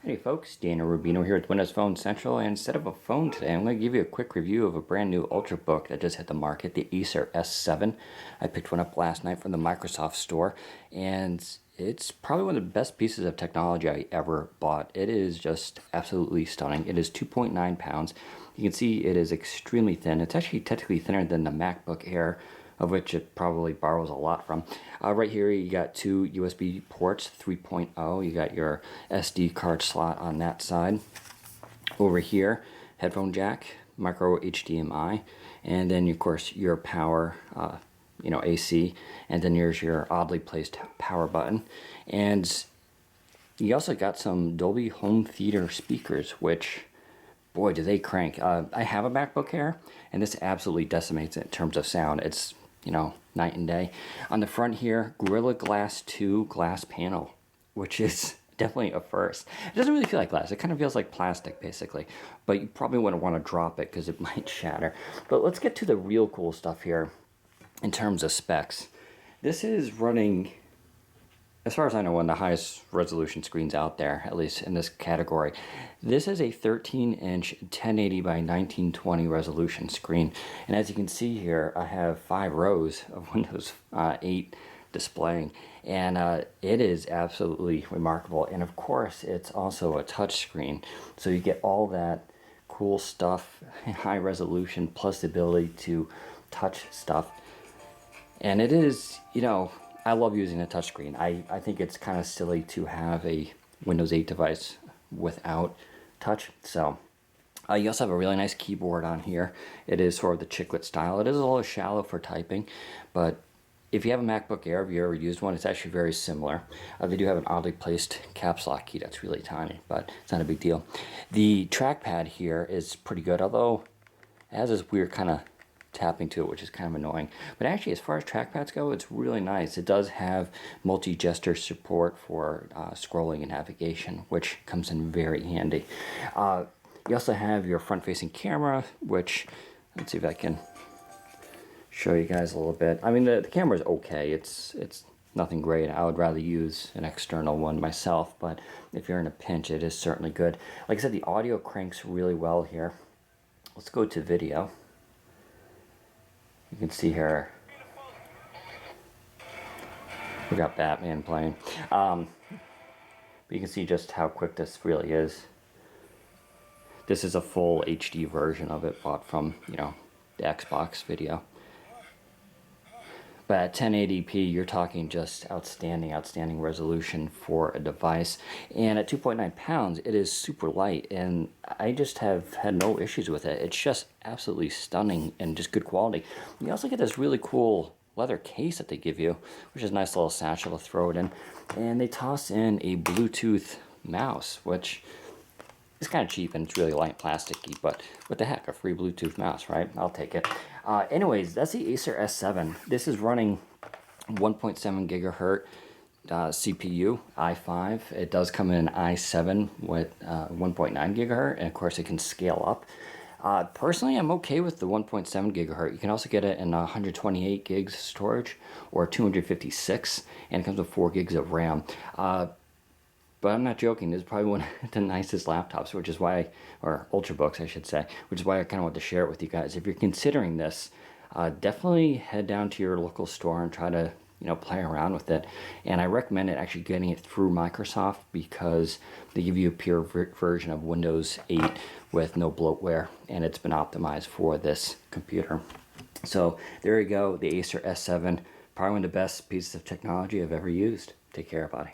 Hey folks, Dana Rubino here with Windows Phone Central, and instead of a phone today, I'm going to give you a quick review of a brand new Ultrabook that just hit the market, the Acer S7. I picked one up last night from the Microsoft store, and it's probably one of the best pieces of technology I ever bought. It is just absolutely stunning. It is 2.9 pounds. You can see it is extremely thin. It's actually technically thinner than the MacBook Air, of which it probably borrows a lot from. Right here you got two USB ports, 3.0. You got your SD card slot on that side. Over here, headphone jack, micro HDMI, and then of course your power, AC, and then here's your oddly placed power button. And you also got some Dolby Home Theater speakers, which, boy, do they crank. I have a MacBook Air, and this absolutely decimates it in terms of sound. It's, night and day. On the front here, Gorilla Glass 2 glass panel, which is definitely a first. It doesn't really feel like glass. It kind of feels like plastic, basically. But you probably wouldn't want to drop it because it might shatter. But let's get to the real cool stuff here in terms of specs. This is running, as far as I know, one of the highest resolution screens out there, at least in this category. This is a 13-inch 1080 by 1920 resolution screen. And as you can see here, I have 5 rows of Windows 8 displaying. And it is absolutely remarkable. And of course, it's also a touch screen. So you get all that cool stuff, high resolution, plus the ability to touch stuff. And it is, I love using a touchscreen. I think it's kind of silly to have a Windows 8 device without touch. So you also have a really nice keyboard on here. It is sort of the chiclet style. It is a little shallow for typing, but if you have a MacBook Air, if you ever used one, it's actually very similar. They do have an oddly placed caps lock key that's really tiny, but it's not a big deal. The trackpad here is pretty good, although it has this weird kind of tapping to it, which is kind of annoying. But actually, as far as trackpads go, it's really nice. It does have multi-gesture support for scrolling and navigation, which comes in very handy. You also have your front-facing camera, which, let's see if I can show you guys a little bit. I mean, the camera is okay. It's nothing great. I would rather use an external one myself, but if you're in a pinch, it is certainly good. Like I said, the audio cranks really well here. Let's go to video. You can see here, we got Batman playing. But you can see just how quick this really is. This is a full HD version of it, bought from, the Xbox video. But at 1080p, you're talking just outstanding resolution for a device. And at 2.9 pounds, it is super light, and I just have had no issues with it. It's just absolutely stunning and just good quality. You also get this really cool leather case that they give you, which is a nice little satchel to throw it in. And they toss in a Bluetooth mouse, which is kind of cheap and it's really light plasticky, but what the heck, a free Bluetooth mouse, right? I'll take it. Anyways, that's the Acer S7. This is running 1.7 gigahertz CPU, i5. It does come in an i7 with 1.9 gigahertz, and of course it can scale up. Personally, I'm okay with the 1.7 gigahertz. You can also get it in 128 gigs of storage or 256, and it comes with 4 gigs of RAM. But I'm not joking, this is probably one of the nicest laptops, which is why, or Ultrabooks I should say, which is why I kind of want to share it with you guys. If you're considering this, definitely head down to your local store and try to, play around with it. And I recommend it actually getting it through Microsoft, because they give you a pure version of Windows 8 with no bloatware, and it's been optimized for this computer. So there you go, the Acer S7, probably one of the best pieces of technology I've ever used. Take care, everybody.